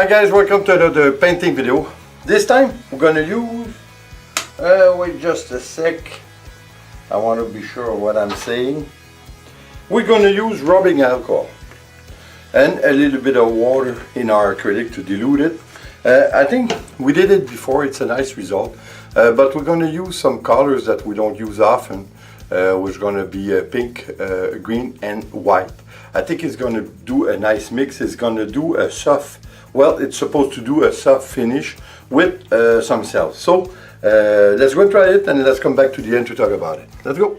Hi guys, welcome to another painting video. This time we're gonna use, wait just a sec, I want to be sure of what I'm saying. We're gonna use rubbing alcohol and a little bit of water in our acrylic to dilute it. I think we did it before, it's a nice result, but we're gonna use some colors that we don't use often, which is gonna be pink, green and white. I think it's gonna do a nice mix. It's gonna do a soft, well, it's supposed to do a soft finish with some cells. So let's go and try it and let's come back to the end to talk about it. Let's go.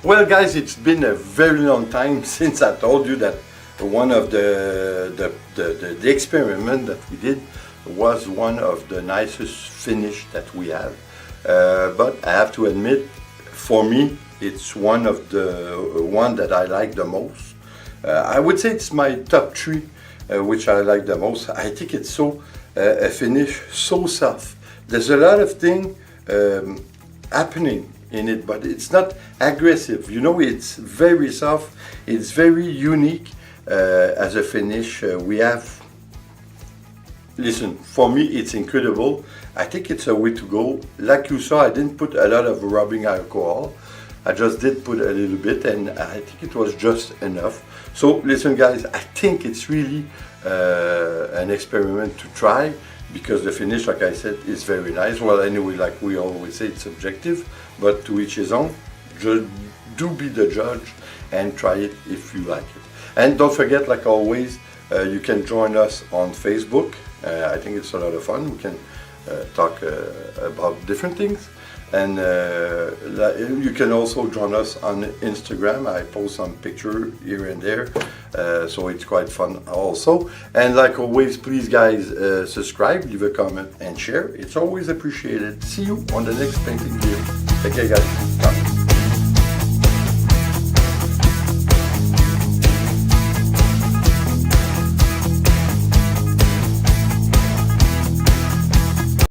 Well guys, it's been a very long time since I told you that one of the experiment that we did was one of the nicest finish that we have. But I have to admit, for me, it's one of the one that I like the most. I would say it's my top three, which I like the most. I think it's so a finish so soft. There's a lot of things happening in it, but it's not aggressive. You know, it's very soft. It's very unique as a finish. We have, listen, for me it's incredible. I think it's a way to go. Like you saw, I didn't put a lot of rubbing alcohol. I just did put a little bit, and I think it was just enough. So listen guys, I think it's really an experiment to try, because the finish, like I said, is very nice. Well, anyway, like we always say, it's subjective, but to each his own. Just do be the judge and try it if you like it. And don't forget, like always, you can join us on Facebook. I think it's a lot of fun. We can talk about different things. And you can also join us on Instagram. I post some picture here and there, so it's quite fun also. And like always, please guys, subscribe, leave a comment and share. It's always appreciated. See you on the next painting video. Take care guys. Bye.